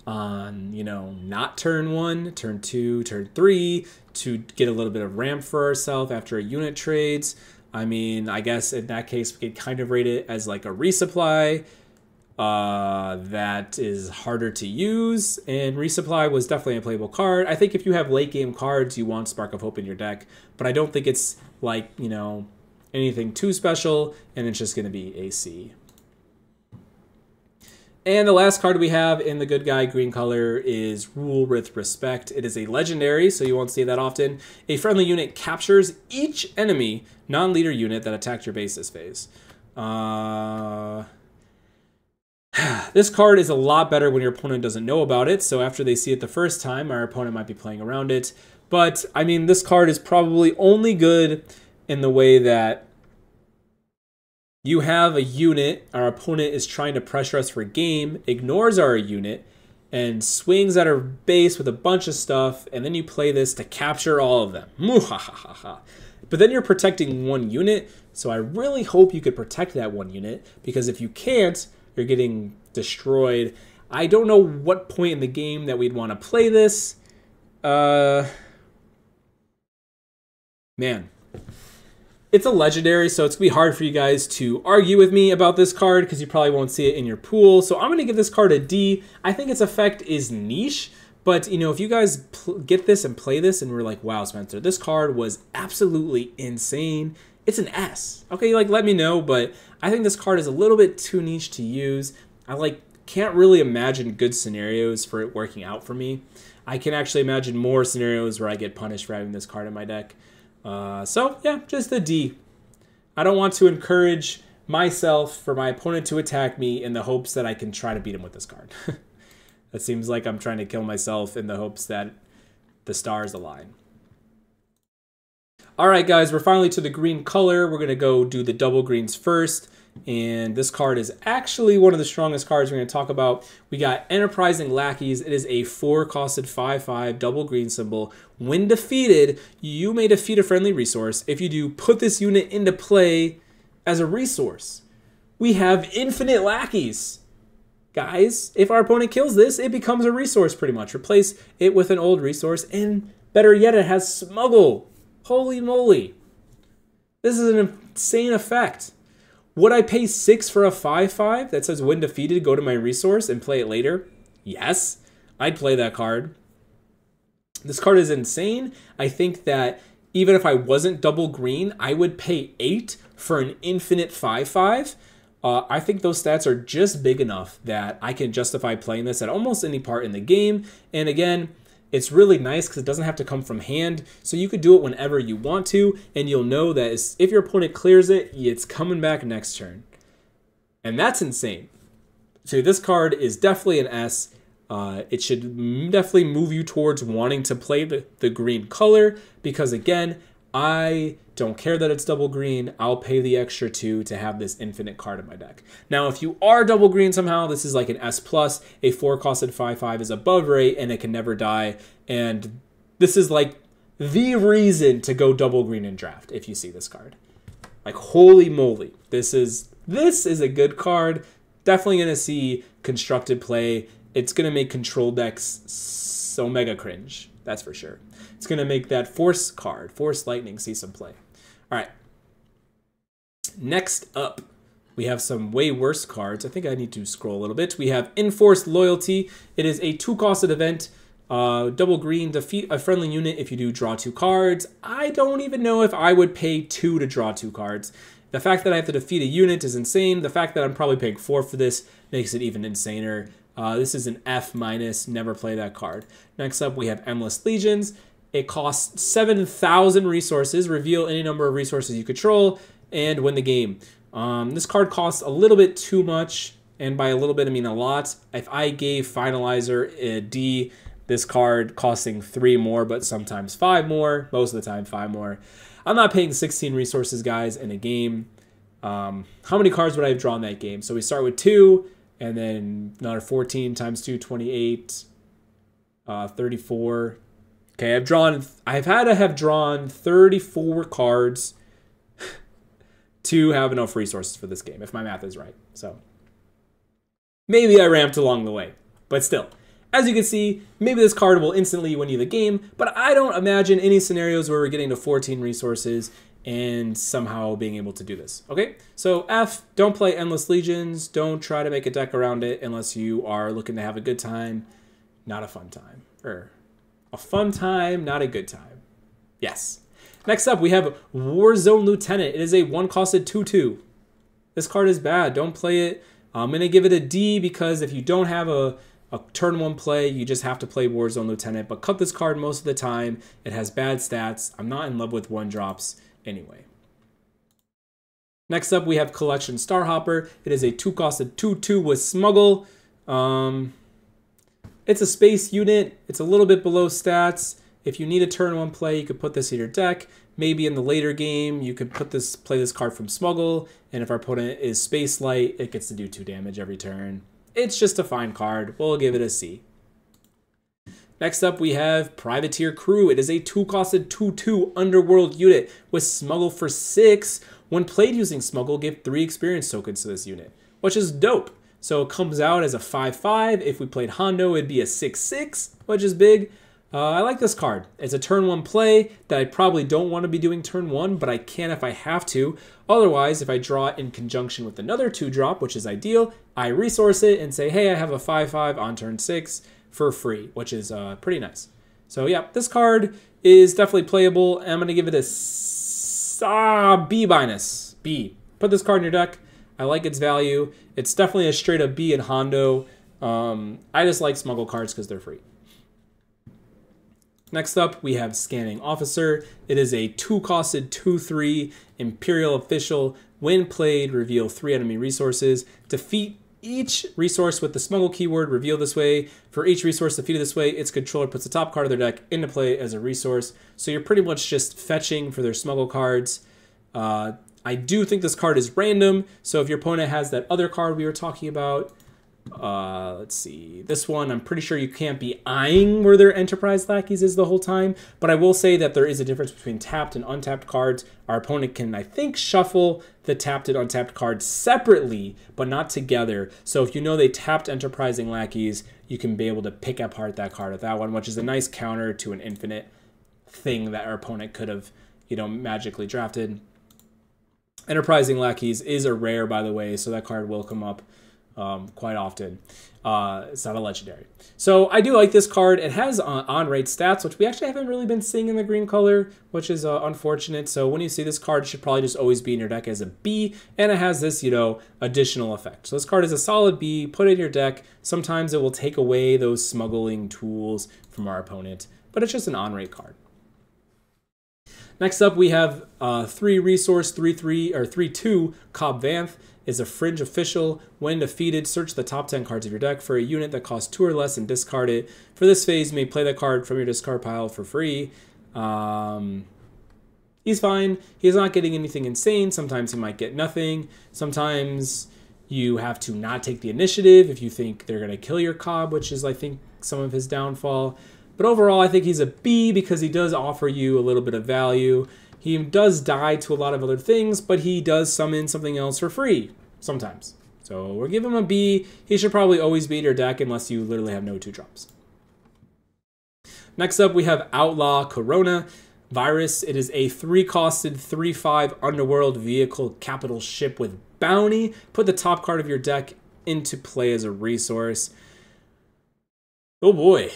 on, you know, not turn 1, turn 2, turn 3, to get a little bit of ramp for ourselves after a unit trades. I mean, I guess in that case, we could kind of rate it as like a resupply that is harder to use, and resupply was definitely a playable card. I think if you have late game cards, you want Spark of Hope in your deck, but I don't think it's like, you know, anything too special, and it's just going to be a C. And the last card we have in the good guy green color is Rule with Respect. It is a legendary, so you won't see that often. A friendly unit captures each enemy non-leader unit that attacked your base this phase. This card is a lot better when your opponent doesn't know about it, so after they see it the first time, our opponent might be playing around it. But, I mean, this card is probably only good in the way that you have a unit, our opponent is trying to pressure us for game, ignores our unit, and swings at our base with a bunch of stuff, and then you play this to capture all of them. Muhahaha. but then you're protecting one unit. So I really hope you could protect that one unit, because if you can't, you're getting destroyed. I don't know what point in the game that we'd want to play this. Man. It's a legendary, so it's going to be hard for you guys to argue with me about this card because you probably won't see it in your pool. So I'm going to give this card a D. I think its effect is niche, but, you know, if you guys get this and play this and we're like, wow, Spencer, this card was absolutely insane, it's an S. Okay, like, let me know, but I think this card is a little bit too niche to use. I, can't really imagine good scenarios for it working out for me. I can actually imagine more scenarios where I get punished for having this card in my deck. So, yeah, just a D. I don't want to encourage myself for my opponent to attack me in the hopes that I can try to beat him with this card. That seems like I'm trying to kill myself in the hopes that the stars align. Alright guys, we're finally to the green color. We're going to go do the double greens first. And this card is actually one of the strongest cards we're going to talk about. We got Enterprising Lackeys. It is a 4-costed 5/5 double green symbol. When defeated, you may defeat a friendly resource. If you do, put this unit into play as a resource. We have infinite lackeys. Guys, if our opponent kills this, it becomes a resource pretty much. Replace it with an old resource, and better yet, it has Smuggle. Holy moly. This is an insane effect. Would I pay 6 for a 5/5 that says when defeated, go to my resource and play it later? Yes, I'd play that card. This card is insane. I think that even if I wasn't double green, I would pay 8 for an infinite 5/5. I think those stats are just big enough that I can justify playing this at almost any part in the game. And again, it's really nice because it doesn't have to come from hand, so you could do it whenever you want to, and you'll know that if your opponent clears it, it's coming back next turn. And that's insane. So this card is definitely an S. It should definitely move you towards wanting to play the green color, because again, I don't care that it's double green. I'll pay the extra 2 to have this infinite card in my deck. Now, if you are double green somehow, this is like an S+. A 4-costed 5/5 is above rate, and it can never die. And this is like the reason to go double green in draft if you see this card. Like, holy moly. This is a good card. Definitely going to see constructed play. It's going to make control decks so mega cringe. That's for sure. It's going to make that Force card, Force Lightning, see some play. All right. Next up, we have some way worse cards. I think I need to scroll a little bit. We have Enforced Loyalty. It is a 2-costed event. Double green, defeat a friendly unit if you do draw 2 cards. I don't even know if I would pay 2 to draw 2 cards. The fact that I have to defeat a unit is insane. The fact that I'm probably paying 4 for this makes it even insaner. This is an F-, never play that card. Next up, we have Endless Legions. It costs 7,000 resources, reveal any number of resources you control, and win the game. This card costs a little bit too much, and by a little bit I mean a lot. If I gave Finalizer a D, this card costing 3 more, but sometimes 5 more, most of the time 5 more. I'm not paying 16 resources, guys, in a game. How many cards would I have drawn that game? So we start with 2, and then another 14 times 2, 28, 34. Okay, I've had to have drawn 34 cards to have enough resources for this game, if my math is right. So maybe I ramped along the way, but still. As you can see, maybe this card will instantly win you the game, but I don't imagine any scenarios where we're getting to 14 resources and somehow being able to do this. Okay, so F, don't play Endless Legions. Don't try to make a deck around it unless you are looking to have a good time, not a fun time. Or a fun time, not a good time. Yes. Next up, we have Warzone Lieutenant. It is a 1-costed 2/2. This card is bad. Don't play it. I'm going to give it a D because if you don't have a turn 1 play, you just have to play Warzone Lieutenant. But cut this card most of the time. It has bad stats. I'm not in love with 1-drops anyway. Next up, we have Collection Starhopper. It is a 2-costed 2/2 with Smuggle. It's a space unit. It's a little bit below stats. If you need a turn 1 play, you could put this in your deck. Maybe in the later game, you could play this card from Smuggle, and if our opponent is Space Light, it gets to do 2 damage every turn. It's just a fine card. We'll give it a C. Next up, we have Privateer Crew. It is a 2-costed 2/2 Underworld unit with Smuggle for 6. When played using Smuggle, give 3 experience tokens to this unit, which is dope. So it comes out as a 5/5. If we played Hondo, it'd be a 6/6, which is big. I like this card. It's a turn 1 play that I probably don't want to be doing turn 1, but I can if I have to. Otherwise, if I draw it in conjunction with another 2-drop, which is ideal, I resource it and say, hey, I have a 5/5 on turn 6 for free, which is pretty nice. So yeah, this card is definitely playable. I'm going to give it a B-. B. Put this card in your deck. I like its value. It's definitely a straight up B in Hondo. I just like Smuggle cards because they're free. Next up, we have Scanning Officer. It is a 2-costed 2/3 Imperial Official. When played, reveal 3 enemy resources. Defeat each resource with the Smuggle keyword, reveal this way. For each resource defeated this way, its controller puts the top card of their deck into play as a resource. So you're pretty much just fetching for their Smuggle cards. I do think this card is random, so if your opponent has that other card we were talking about, let's see, this one, I'm pretty sure you can't be eyeing where their Enterprise Lackeys is the whole time, but I will say that there is a difference between tapped and untapped cards. Our opponent can, I think, shuffle the tapped and untapped cards separately, but not together. So if you know they tapped Enterprising Lackeys, you can be able to pick apart that card with that one, which is a nice counter to an infinite thing that our opponent could have, magically drafted. Enterprising Lackeys is a rare, by the way, so that card will come up quite often. It's not a legendary. So I do like this card. It has on-rate stats, which we actually haven't really been seeing in the green color, which is unfortunate. So when you see this card, it should probably just always be in your deck as a B, and it has this, additional effect. So this card is a solid B. Put it in your deck. Sometimes it will take away those smuggling tools from our opponent, but it's just an on-rate card. Next up, we have 3-resource 3/2 Cobb Vanth is a Fringe Official. When defeated, search the top 10 cards of your deck for a unit that costs 2 or less and discard it. For this phase, you may play that card from your discard pile for free. He's fine. He's not getting anything insane. Sometimes he might get nothing. Sometimes you have to not take the initiative if you think they're going to kill your Cobb, which is, I think, some of his downfall. But overall, I think he's a B because he does offer you a little bit of value. He does die to a lot of other things, but he does summon something else for free sometimes. So we'll give him a B. He should probably always be in your deck unless you literally have no 2-drops. Next up, we have Outlaw Corona Virus. It is a 3-costed 3/5 Underworld Vehicle Capital Ship with Bounty. Put the top card of your deck into play as a resource. Oh boy.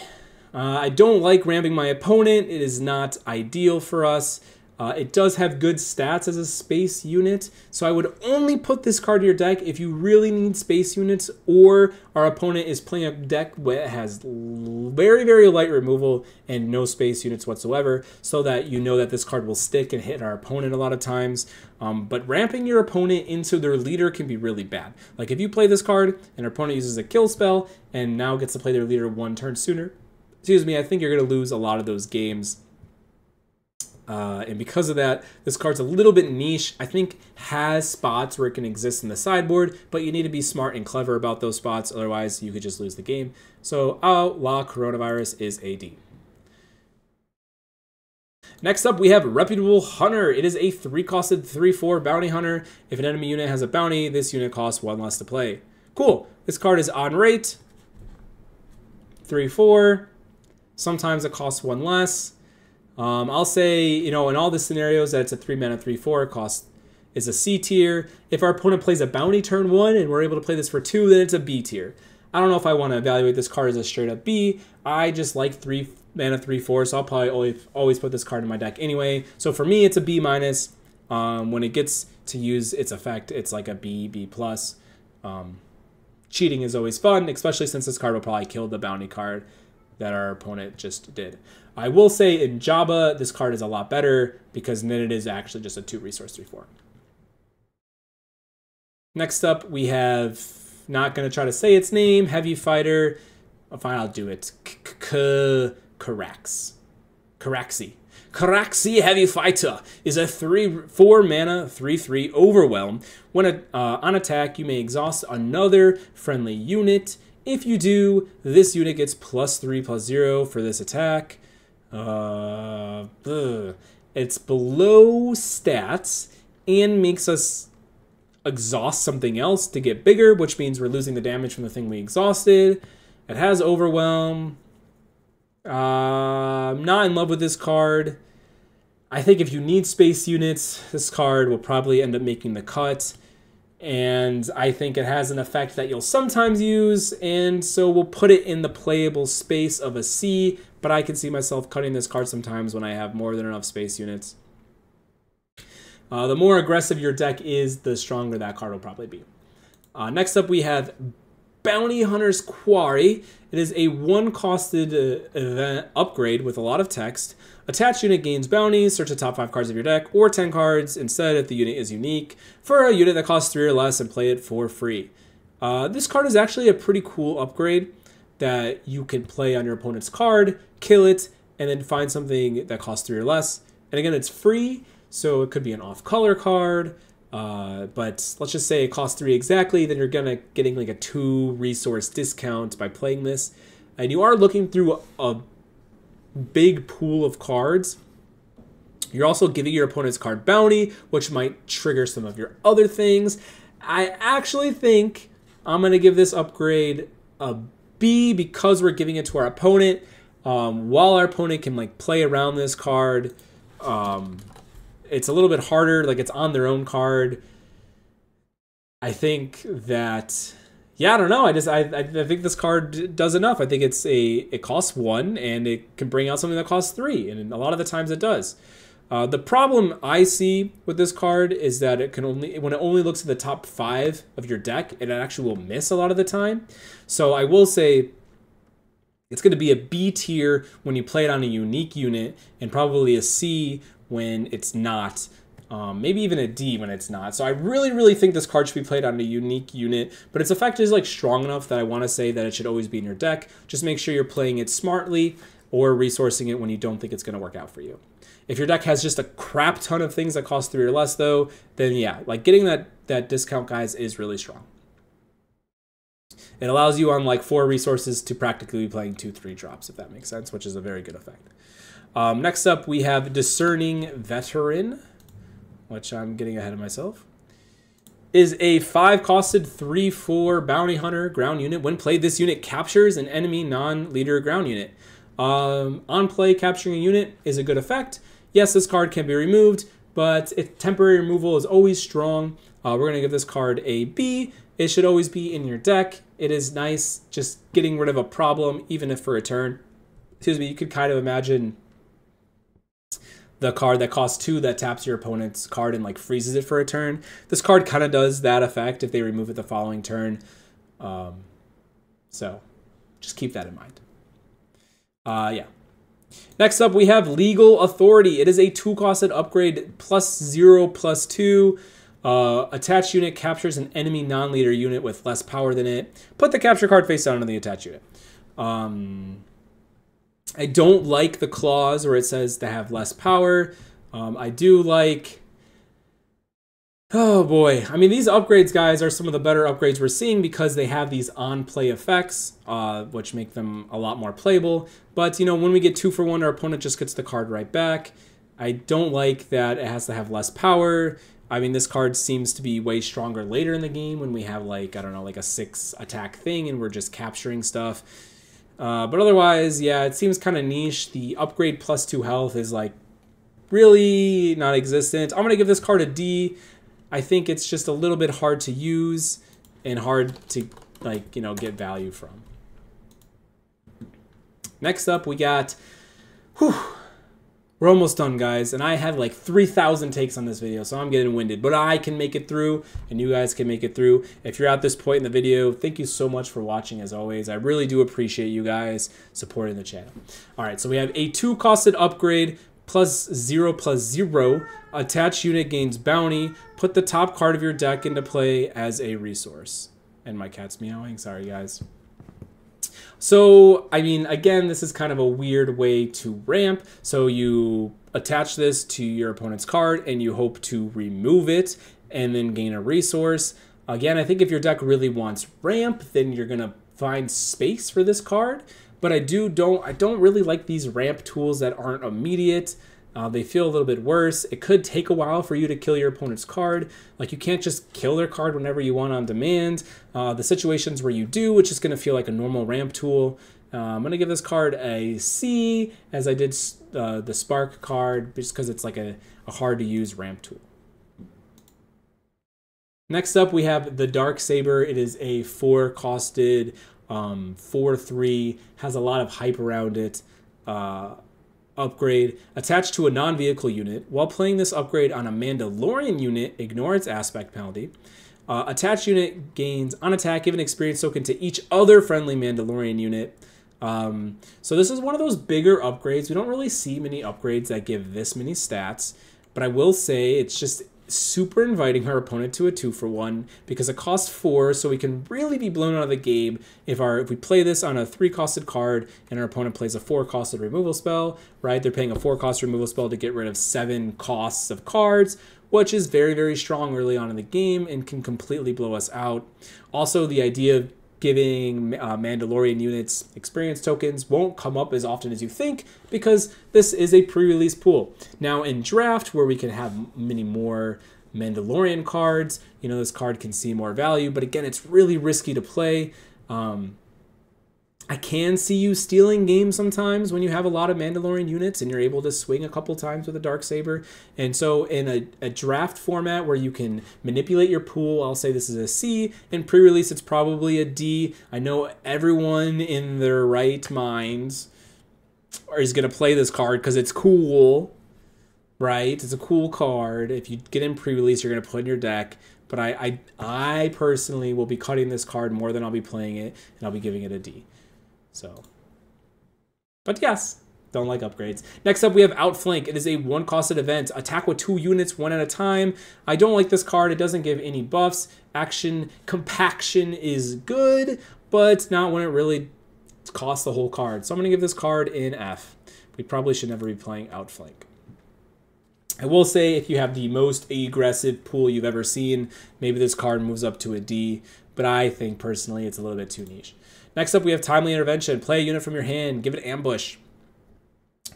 I don't like ramping my opponent. It is not ideal for us. It does have good stats as a space unit, so I would only put this card in your deck if you really need space units or our opponent is playing a deck that has very, very light removal and no space units whatsoever, so that you know that this card will stick and hit our opponent a lot of times. But ramping your opponent into their leader can be really bad. Like if you play this card and our opponent uses a kill spell and now gets to play their leader 1 turn sooner, I think you're going to lose a lot of those games. And because of that, this card's a little bit niche. I think has spots where it can exist in the sideboard, but you need to be smart and clever about those spots. Otherwise, you could just lose the game. So Outlaw Coronavirus is a D. Next up, we have Reputable Hunter. It is a 3-costed 3/4 Bounty Hunter. If an enemy unit has a bounty, this unit costs 1 less to play. Cool. This card is on rate. 3/4. Sometimes it costs 1 less. I'll say, in all the scenarios that it's a 3-mana 3/4 cost is a C tier. If our opponent plays a bounty turn 1 and we're able to play this for 2, then it's a B tier. I don't know if I want to evaluate this card as a straight up B. I just like 3-mana 3/4, so I'll probably always put this card in my deck anyway. So for me, it's a B-. When it gets to use its effect, it's like a B, B+. Cheating is always fun, especially since this card will probably kill the bounty card that our opponent just did. I will say in Jabba, this card is a lot better because then it is actually just a 2-resource 3/4. Next up, we have, not going to try to say its name, Heavy Fighter. Fine, I'll do it. Caraxi. Caraxi Heavy Fighter is a 4-mana 3/3 Overwhelm. When on attack, you may exhaust another friendly unit If you do, this unit gets +3/+0 for this attack. It's below stats and makes us exhaust something else to get bigger, which means we're losing the damage from the thing we exhausted. It has Overwhelm. I'm not in love with this card. I think if you need space units, this card will probably end up making the cut. And I think it has an effect that you'll sometimes use, and so we'll put it in the playable space of a C, but I can see myself cutting this card sometimes when I have more than enough space units. The more aggressive your deck is, the stronger that card will probably be. Next up, we have Bounty Hunter's Quarry. It is a one-costed event upgrade with a lot of text. Attached unit gains bounties, search the top 5 cards of your deck, or 10 cards instead if the unit is unique, for a unit that costs 3 or less, and play it for free. This card is actually a pretty cool upgrade that you can play on your opponent's card, kill it, and then find something that costs 3 or less. And again, it's free, so it could be an off-color card, but let's just say it costs 3 exactly, then you're getting like a 2 resource discount by playing this. And you are looking through a big pool of cards. You're also giving your opponent's card bounty, which might trigger some of your other things. I actually think I'm going to give this upgrade a B because we're giving it to our opponent. While our opponent can like play around this card, it's a little bit harder, like it's on their own card. I think that, yeah, I don't know. I think this card does enough. I think it costs 1 and it can bring out something that costs 3, and a lot of the times it does. The problem I see with this card is that when it only looks at the top 5 of your deck, it actually will miss a lot of the time. So I will say it's going to be a B tier when you play it on a unique unit, and probably a C when it's not. Maybe even a D when it's not. So I really think this card should be played on a unique unit, but its effect is like strong enough that I want to say that it should always be in your deck. Just make sure you're playing it smartly or resourcing it when you don't think it's going to work out for you. If your deck has just a crap ton of things that cost 3 or less though, then yeah, like getting that discount, guys, is really strong. It allows you on like 4 resources to practically be playing 2-3 drops, if that makes sense, which is a very good effect. Next up, we have Discerning Veteran, which I'm getting ahead of myself. Is a 5-costed 3/4 Bounty Hunter ground unit. When played, this unit captures an enemy non-leader ground unit. On play, capturing a unit is a good effect. Yes, this card can be removed, but if temporary removal is always strong, we're going to give this card a B. It should always be in your deck. It is nice just getting rid of a problem, even if for a turn. Excuse me, you could kind of imagine the card that costs 2 that taps your opponent's card and like freezes it for a turn. This card kind of does that effect if they remove it the following turn. So just keep that in mind. Yeah. Next up, we have Legal Authority. It is a 2-costed upgrade, +0/+2. Attached unit captures an enemy non-leader unit with less power than it. Put the capture card face down on the attached unit. I don't like the clause where it says to have less power. I do like... Oh boy. I mean, these upgrades, guys, are some of the better upgrades we're seeing because they have these on-play effects, which make them a lot more playable. But, you know, when we get 2 for 1, our opponent just gets the card right back. I don't like that it has to have less power. I mean, this card seems to be way stronger later in the game when we have, like, I don't know, like a 6-attack thing and we're just capturing stuff. But otherwise, yeah, it seems kind of niche. The upgrade +2 health is, like, really non-existent. I'm going to give this card a D. I think it's just a little bit hard to use and hard to, like, you know, get value from. Next up, we got... We're almost done, guys, and I have like 3,000 takes on this video, so I'm getting winded. But I can make it through, and you guys can make it through. If you're at this point in the video, thank you so much for watching, as always. I really do appreciate you guys supporting the channel. All right, so we have a 2-costed upgrade, +0/+0. Attached unit gains bounty. Put the top card of your deck into play as a resource. And my cat's meowing. Sorry, guys. So, I mean, again, this is kind of a weird way to ramp. So you attach this to your opponent's card and you hope to remove it and then gain a resource. Again, I think if your deck really wants ramp, then you're going to find space for this card, but I don't really like these ramp tools that aren't immediate. They feel a little bit worse. It could take a while for you to kill your opponent's card. Like, you can't just kill their card whenever you want on demand. The situations where you do, which is going to feel like a normal ramp tool. I'm going to give this card a C, as I did the Spark card, just because it's like a hard-to-use ramp tool. Next up, we have the Darksaber. It is a 4-costed, 4/3, has a lot of hype around it. Upgrade. Attached to a non-vehicle unit. While playing this upgrade on a Mandalorian unit, ignore its aspect penalty. Attached unit gains on attack, give an experience token to each other friendly Mandalorian unit. So this is one of those bigger upgrades. We don't really see many upgrades that give this many stats, but I will say it's just super inviting our opponent to a 2-for-1 because it costs 4, so we can really be blown out of the game if we play this on a 3-costed card and our opponent plays a 4-costed removal spell, right? They're paying a 4-cost removal spell to get rid of 7 costs of cards, which is very, very strong early on in the game and can completely blow us out. Also, the idea of giving Mandalorian units experience tokens won't come up as often as you think because this is a pre-release pool. Now in draft, where we can have many more Mandalorian cards, you know, this card can see more value, but again, it's really risky to play. I can see you stealing games sometimes when you have a lot of Mandalorian units and you're able to swing a couple times with a Darksaber. And so in a draft format where you can manipulate your pool, I'll say this is a C. In pre-release, it's probably a D. I know everyone in their right minds is going to play this card because it's cool, right? It's a cool card. If you get in pre-release, you're going to put in your deck. But I personally will be cutting this card more than I'll be playing it, and I'll be giving it a D. So, but yes, don't like upgrades. Next up, we have Outflank. It is a 1-costed event. Attack with 2 units, 1 at a time. I don't like this card. It doesn't give any buffs. Action Compaction is good, but not when it really costs the whole card. So I'm going to give this card an F. We probably should never be playing Outflank. I will say if you have the most aggressive pool you've ever seen, maybe this card moves up to a D, but I think personally it's a little bit too niche. Next up, we have Timely Intervention. Play a unit from your hand, give it ambush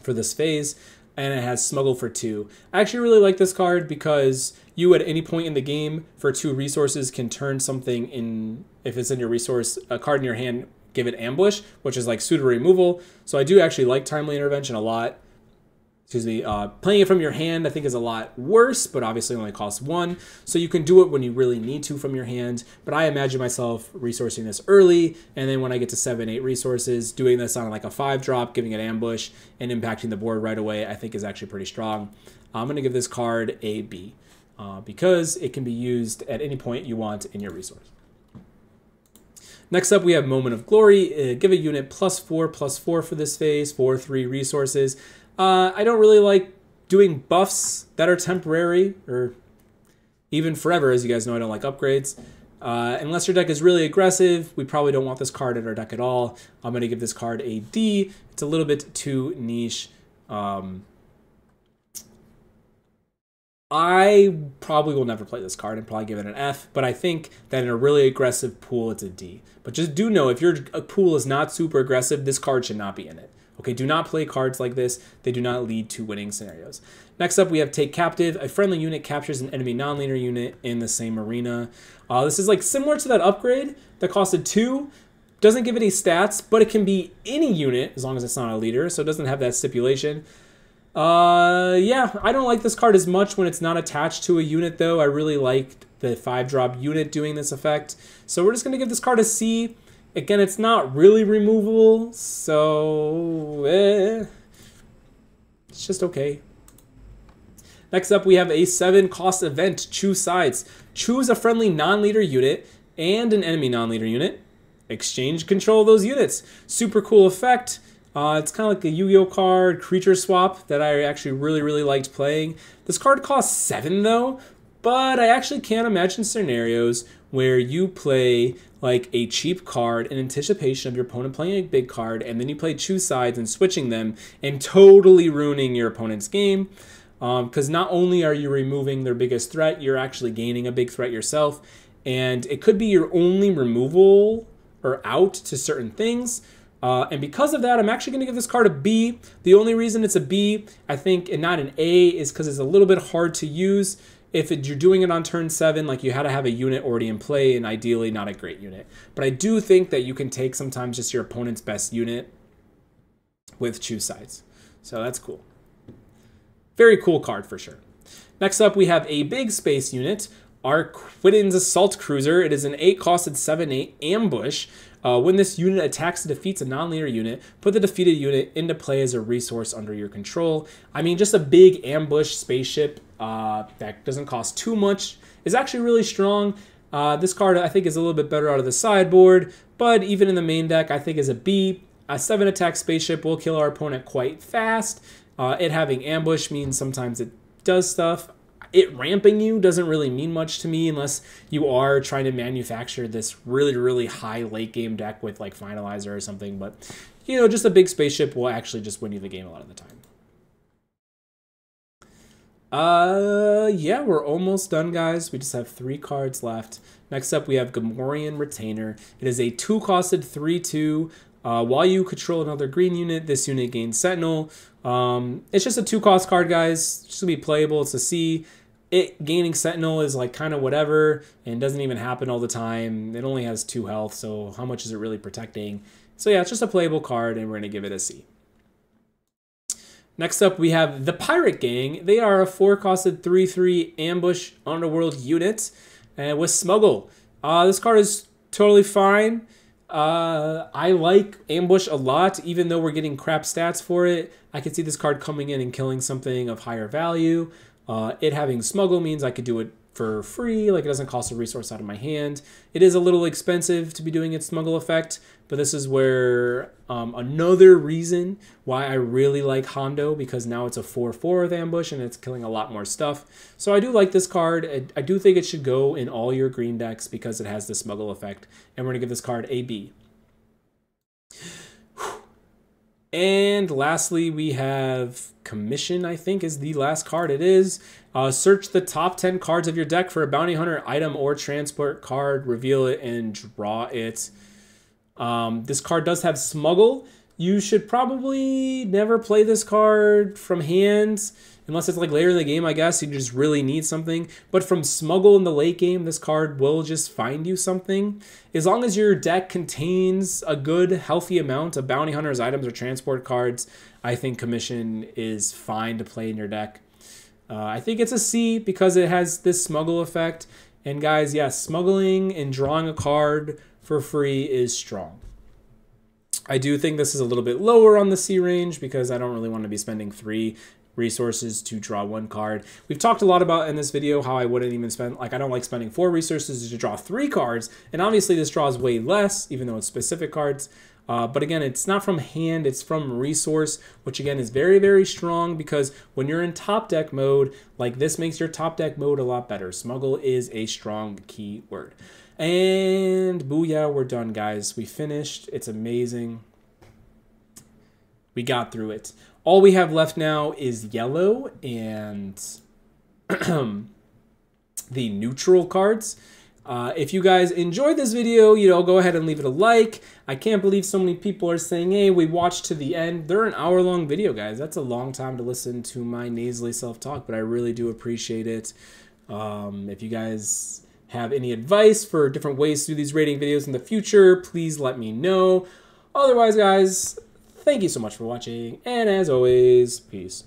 for this phase, and it has Smuggle for 2. I actually really like this card because you at any point in the game for 2 resources can turn something in, if it's in your resource, a card in your hand, give it ambush, which is like suitor removal. So I do actually like Timely Intervention a lot. Excuse me, playing it from your hand I think is a lot worse, but obviously only costs 1. So you can do it when you really need to from your hand. But I imagine myself resourcing this early, and then when I get to 7, 8 resources, doing this on like a 5-drop, giving it ambush, and impacting the board right away, I think is actually pretty strong. I'm going to give this card a B because it can be used at any point you want in your resource. Next up, we have Moment of Glory. Give a unit +4/+4 for this phase, 4/3 resources. I don't really like doing buffs that are temporary or even forever. As you guys know, I don't like upgrades. Unless your deck is really aggressive, we probably don't want this card in our deck at all. I'm going to give this card a D. It's a little bit too niche. I probably will never play this card and probably give it an F, but I think that in a really aggressive pool, it's a D. But just do know, if your pool is not super aggressive, this card should not be in it. Okay, do not play cards like this. They do not lead to winning scenarios. Next up, we have Take Captive. A friendly unit captures an enemy non-leader unit in the same arena. This is like similar to that upgrade that costed 2. Doesn't give any stats, but it can be any unit as long as it's not a leader, so it doesn't have that stipulation. Yeah, I don't like this card as much when it's not attached to a unit, though. I really liked the 5-drop unit doing this effect. So we're just going to give this card a C. Again, it's not really removable, so it's just okay. Next up, we have a 7-cost event. Choose sides. Choose a friendly non-leader unit and an enemy non-leader unit. Exchange control of those units. Super cool effect. It's kind of like a Yu-Gi-Oh card, creature swap, that I actually really liked playing. This card costs 7 though, but I actually can't imagine scenarios where you play like a cheap card in anticipation of your opponent playing a big card, and then you play choose sides and switching them and totally ruining your opponent's game. Because not only are you removing their biggest threat, you're actually gaining a big threat yourself, and it could be your only removal or out to certain things. And because of that, I'm actually going to give this card a B. The only reason it's a B, I think, and not an A, is because it's a little bit hard to use. If you're doing it on turn 7, like you had to have a unit already in play, and ideally not a great unit. But I do think that you can take sometimes just your opponent's best unit with Choose Sides. So that's cool. Very cool card for sure. Next up, we have a big space unit, Arquitens Assault Cruiser. It is an 8-costed 7/8 ambush. When this unit attacks and defeats a non-leader unit, put the defeated unit into play as a resource under your control. I mean, just a big ambush spaceship that doesn't cost too much is actually really strong. This card, I think, is a little bit better out of the sideboard, but even in the main deck, I think is a B. A 7-attack spaceship will kill our opponent quite fast. It having ambush means sometimes it does stuff. It ramping you doesn't really mean much to me unless you are trying to manufacture this really, really high late game deck with like Finalizer or something. But, you know, just a big spaceship will actually just win you the game a lot of the time. Yeah, we're almost done, guys. We just have 3 cards left. Next up, we have Gamorrean Retainer. It is a 2-costed 3/2. While you control another green unit, this unit gains Sentinel. It's just a 2-cost card, guys. It's just gonna be playable. It's a C. It gaining Sentinel is like kind of whatever and doesn't even happen all the time. It only has 2 health, so how much is it really protecting? So yeah, it's just a playable card, and we're gonna give it a C. Next up, we have the Pirate Gang. They are a 4-costed 3/3 ambush underworld unit with Smuggle. This card is totally fine. I like ambush a lot, even though we're getting crap stats for it. I could see this card coming in and killing something of higher value. It having Smuggle means I could do it for free, like it doesn't cost a resource out of my hand. It is a little expensive to be doing its Smuggle effect, but this is where another reason why I really like Hondo, because now it's a 4/4 with ambush and it's killing a lot more stuff. So I do like this card. I do think it should go in all your green decks because it has the Smuggle effect, and we're gonna give this card a B. And lastly, we have Commission, I think is the last card. It is. Search the top 10 cards of your deck for a bounty hunter item or transport card, reveal it, and draw it. This card does have Smuggle. You should probably never play this card from hand, unless it's like later in the game, I guess. You just really need something. But from Smuggle in the late game, this card will just find you something. As long as your deck contains a good, healthy amount of bounty hunters, items, or transport cards, I think Commission is fine to play in your deck. I think it's a C because it has this Smuggle effect. And guys, yes, smuggling and drawing a card for free is strong. I do think this is a little bit lower on the C range because I don't really want to be spending 3 resources to draw 1 card. We've talked a lot about in this video how I wouldn't even spend, like I don't like spending 4 resources to draw 3 cards, and obviously this draws way less, even though it's specific cards. But again, it's not from hand, it's from resource, which again is very, very strong because when you're in top deck mode, like this makes your top deck mode a lot better. Smuggle is a strong key word. And booyah, we're done, guys. We finished. It's amazing. We got through it. All we have left now is yellow and the neutral cards. If you guys enjoyed this video, you know, go ahead and leave it a like. I can't believe so many people are saying, hey, we watched to the end. They're an hour-long video, guys. That's a long time to listen to my nasally self-talk, but I really do appreciate it. If you guys have any advice for different ways to do these rating videos in the future, please let me know. Otherwise, guys, thank you so much for watching, and as always, peace.